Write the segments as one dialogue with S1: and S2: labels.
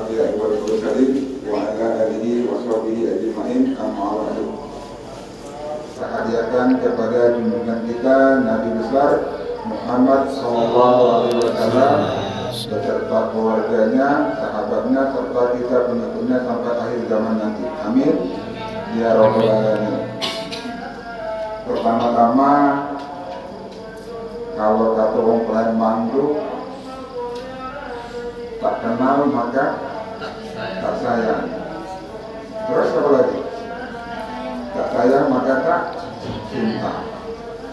S1: al-anbiya'i wal mursalin wa ala alihi wa sahbihi ajma'in amma ba'du. Saya hadiahkan kepada junjungan kita Nabi besar Muhammad SAW beserta keluarganya, sahabatnya, serta kita pengikutnya sampai akhir zaman nanti. Amin ya rabbal alamin. Pertama-tama, kalau kata orang Palembang itu tak kenal maka tak sayang. Terus apa lagi? Tak sayang maka tak cinta.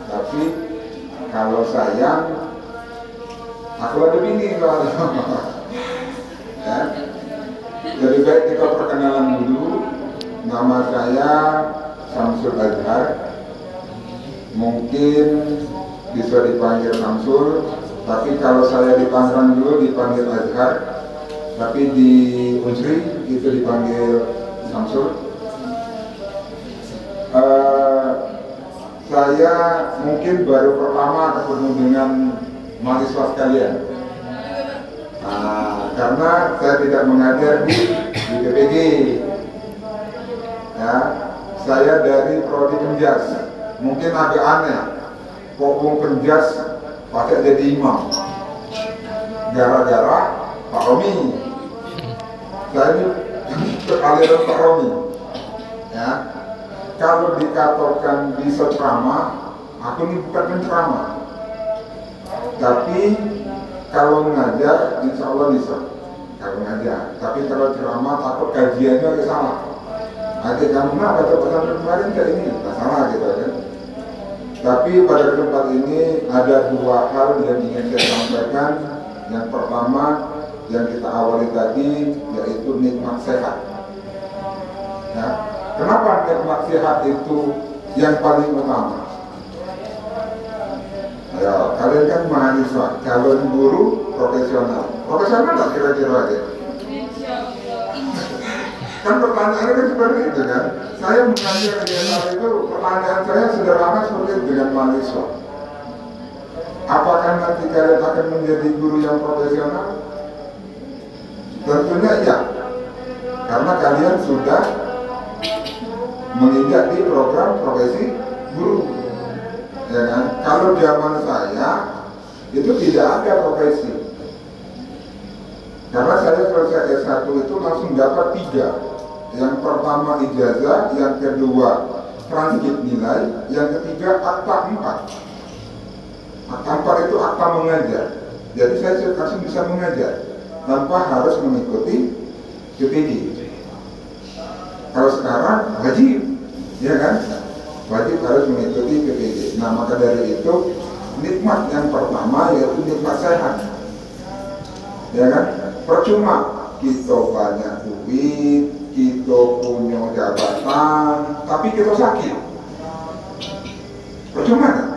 S1: Tapi kalau sayang, aku ada bini soalnya. Ya. Jadi baik kita perkenalan dulu. Nama saya Samsul Azhar. Mungkin bisa dipanggil Samsul, tapi kalau saya di Tangerang dulu dipanggil Azhar, tapi di Unsri itu dipanggil Samsul. Saya mungkin baru pertama ketemu dengan mahasiswa sekalian, karena saya tidak mengajar di PPG. Ya, saya dari prodi Penjas. Mungkin agak aneh, kok Penjas pakai jadi imam, gara-gara Pak Romi. Saya ini beraliran Pak Romi. Ya, kalau dikatakan bisa ceramah, aku ini bukan penceramah. Tapi kalau ngajar, insya Allah bisa. Kalau ngajar, tapi kalau ceramah takut kajiannya agak salah. Adik kamu kenapa kata pesantren kemarin kayak ini? Nah, salah gitu kan. Tapi pada tempat ini ada dua hal yang ingin saya sampaikan. Yang pertama yang kita awali tadi yaitu nikmat sehat. Ya. Kenapa nikmat sehat itu yang paling utama? Ya, kalian kan mahasiswa, calon guru profesional. Profesional nggak kira-kira aja? Kan pertanyaannya kan seperti itu kan. Saya mengajar di SMA itu, pertanyaan saya sederhana seperti itu dengan mahasiswa. Apakah nanti kalian akan menjadi guru yang profesional? Tentunya iya, karena kalian sudah menginjak di program profesi guru. Ya kan? Kalau zaman saya itu tidak ada profesi. Karena saya selesai S1 itu langsung dapat 3. Yang pertama ijazah, yang kedua transkrip nilai, yang ketiga akta 4. Akta 4 itu akta mengajar. Jadi saya langsung bisa mengajar tanpa harus mengikuti PPG. Kalau sekarang wajib, ya kan? Wajib harus mengikuti PPG. Nah, maka dari itu nikmat yang pertama yaitu nikmat sehat. Ya kan? Percuma kita banyak duit, kita punya jabatan, tapi kita sakit. Percuma kan?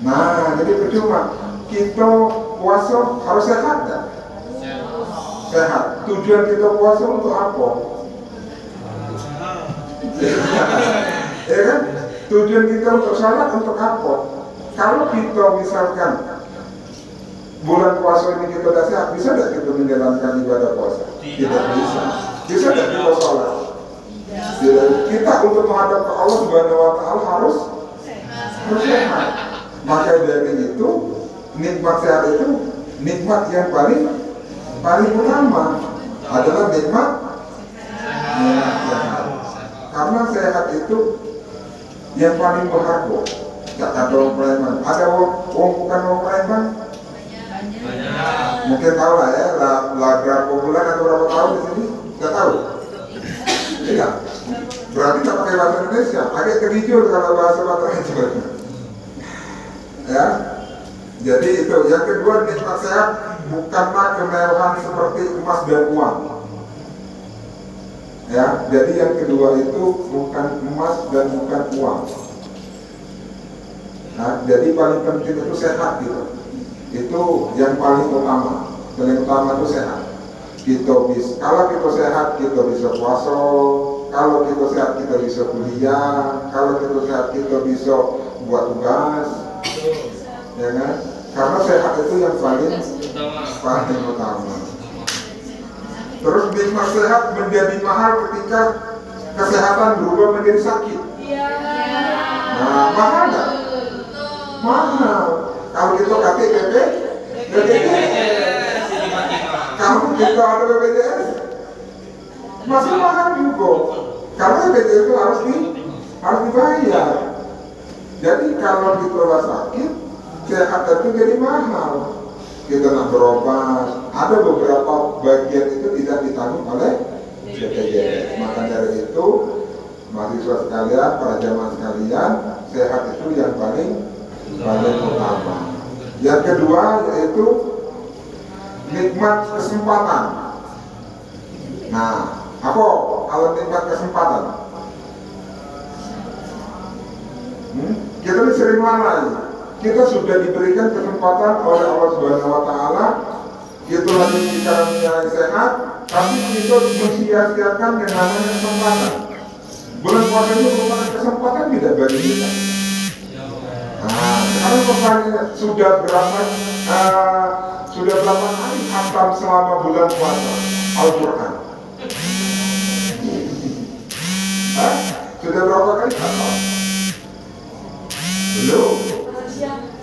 S1: Nah, jadi percuma. Kita puasa harus sehat kan? Sehat. Tujuan kita puasa untuk apa? Ya kan? Tujuan kita untuk salat untuk apa? Kalau kita misalkan bulan puasa ini kita sudah sehat, bisa tidak kita menjalankan ibadah puasa? Tidak bisa. Bisa tidak kita sholat? Tidak. Kita untuk menghadap ke Allah Subhanahu Wa Taala harus sehat. Maka dari itu nikmat sehat itu nikmat yang paling utama adalah nikmat sehat. Karena sehat itu yang paling berharga. Tidak ada orang Palembang. Ada orang bukan orang Palembang? Mungkin tahu lah ya, laga populer atau berapa tahun di sini? Tidak tahu? Tidak. Berarti tak pakai bahasa Indonesia. Agak kejujur kalau bahasa Indonesia. Ya. Jadi itu. Yang kedua, nikmat sehat bukanlah kemewahan seperti emas dan uang. Ya. Jadi yang kedua itu bukan emas dan bukan uang. Nah, jadi paling penting itu sehat gitu. Itu yang paling utama. Paling utama itu sehat. Kalau kita sehat kita bisa puasa, kalau kita sehat kita bisa kuliah, kalau kita sehat kita bisa buat tugas, ya kan? Karena sehat itu yang paling utama. Terus nikmat sehat menjadi mahal ketika kesehatan berubah menjadi sakit. Nah, mahal nggak? Mahal. Kalau kita KTP, BPJS. Kalau kita ada BPJS, masih mahal juga. Karena BPJS itu harus dibayar. Jadi kalau kita sakit, sehat itu jadi mahal. Kita nak berobat, ada beberapa bagian itu tidak ditanggung oleh BPJS. Maka dari itu, mahasiswa sekalian, para jamaah sekalian, sehat itu yang paling utama. Yang kedua yaitu nikmat kesempatan. Nah, apa kalau nikmat kesempatan? Kita ini sering lalai. Kita sudah diberikan kesempatan oleh Allah Subhanahu wa Ta'ala. Kita lagi dikarunia sehat, tapi kita mensia-siakan yang namanya kesempatan. Bulan puasa ini merupakan kesempatan tidak bagi kita. Nah, sekarang pertanyaannya sudah berapa kali khatam selama bulan puasa Al-Quran? Sudah berapa kali khatam? Belum.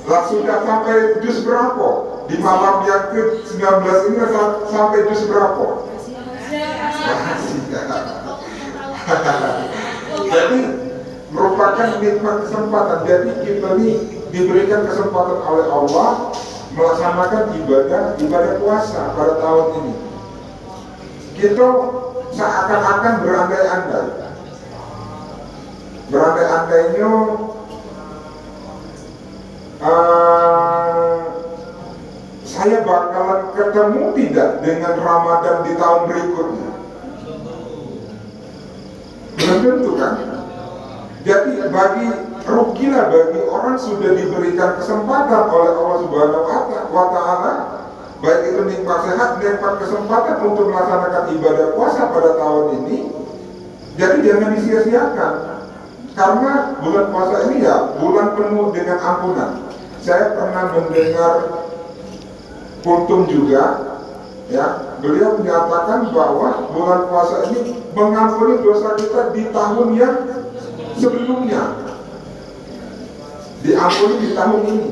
S1: Lah sudah sampai juz berapa? Di malam yang ke-19 ini sampai juz berapa? Jadi merupakan nikmat kesempatan. Jadi kita ini diberikan kesempatan oleh Allah melaksanakan ibadah puasa pada tahun ini. Kita seakan-akan berandai-andai. Berandai-andainya saya bakalan ketemu tidak dengan Ramadan di tahun berikutnya. Belum tentu kan? Jadi rugilah bagi orang sudah diberikan kesempatan oleh Allah Subhanahu wa Ta'ala, baik itu nikmat sehat, nikmat kesempatan untuk melaksanakan ibadah puasa pada tahun ini. Jadi jangan disia-siakan, karena bulan puasa ini ya bulan penuh dengan ampunan. Saya pernah mendengar Kuntum juga, ya, beliau menyatakan bahwa bulan puasa ini mengampuni dosa kita di tahun yang sebelumnya, diampuni di tahun ini.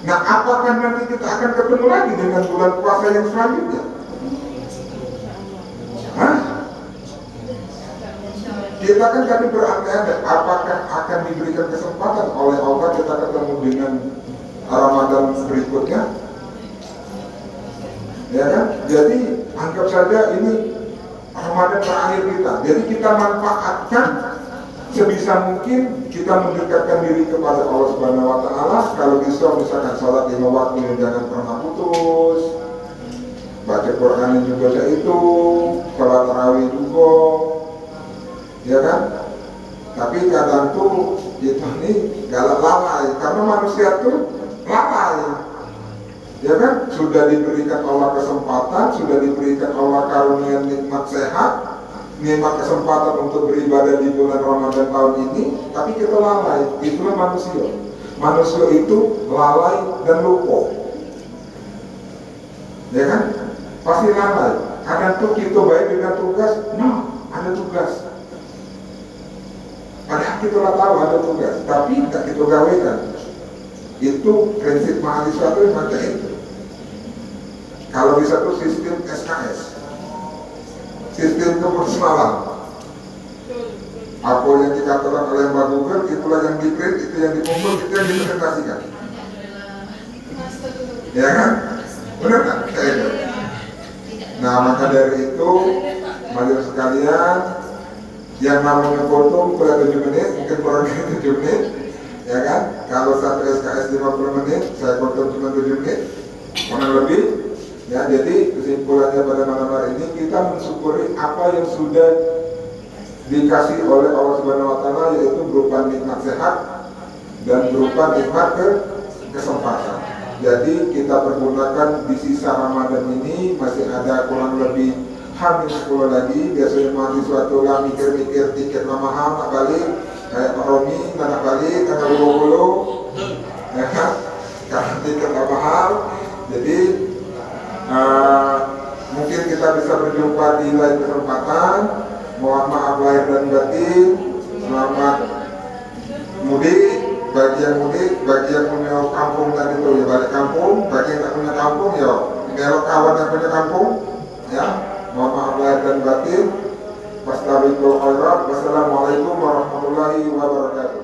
S1: Nah, apakah nanti kita akan ketemu lagi dengan bulan puasa yang selanjutnya? Hah? Kita kan tadi berandai-andai apakah akan diberikan kesempatan oleh Allah kita ketemu dengan Ramadan berikutnya? Ya kan? Jadi anggap saja ini Ramadan terakhir kita. Jadi kita manfaatkan sebisa mungkin, kita mendekatkan diri kepada Allah Subhanahu wa Ta'ala. Kalau bisa misalkan salat 5 waktu jangan pernah putus. Baca Quran juga itu, salat tarawih juga. Ya kan? Tapi kadang tuh kita ini galak lalai, karena manusia tuh lalai. Ya kan? Sudah diberikan Allah kesempatan, sudah diberikan Allah karunia nikmat sehat, nikmat kesempatan untuk beribadah di bulan Ramadan tahun ini, tapi kita lalai. Itulah manusia. Manusia itu lalai dan lupa. Ya kan? Pasti lalai. Kadang tuh kita baik dengan tugas, ada tugas. Padahal kita tahu ada tugas, tapi tidak kita gawekan. Itu prinsip mahasiswa itu macam itu. Kalau bisa tuh sistem SKS, sistem keputusan malam. Apa yang dikatakan oleh Mbak Google, itulah yang di-print, itu yang dikumpul, itu yang dipresentasikan. Ya kan? Benar kan? Kayak itu. Nah, maka dari itu, majelis sekalian, yang namanya foto kurang 7 menit, mungkin kurang dari 7 menit, ya kan? Kalau satu SKS 50 menit, saya foto cuma 7 menit, kurang lebih. Ya, jadi kesimpulannya pada malam hari ini, kita mensyukuri apa yang sudah dikasih oleh Allah Subhanahu wa Ta'ala, yaitu berupa nikmat sehat dan berupa nikmat kesempatan. Jadi kita pergunakan di sisa Ramadan ini, masih ada kurang lebih hampir 10 lagi. Biasanya mahasiswa tuh lah mikir-mikir tiket mahal tak balik, kayak Pak Romi tak balik karena bulu-bulu, ya kan? Karena tiket mahal. Jadi mungkin kita kita bisa berjumpa di lain kesempatan. Mohon maaf lahir dan batin. Selamat mudik bagi yang mudik, bagi yang punya kampung tadi itu ya balik kampung, bagi yang tak punya kampung ya ngelok kawan yang punya kampung ya. Mohon maaf lahir dan batin. Wassalamualaikum warahmatullahi wabarakatuh.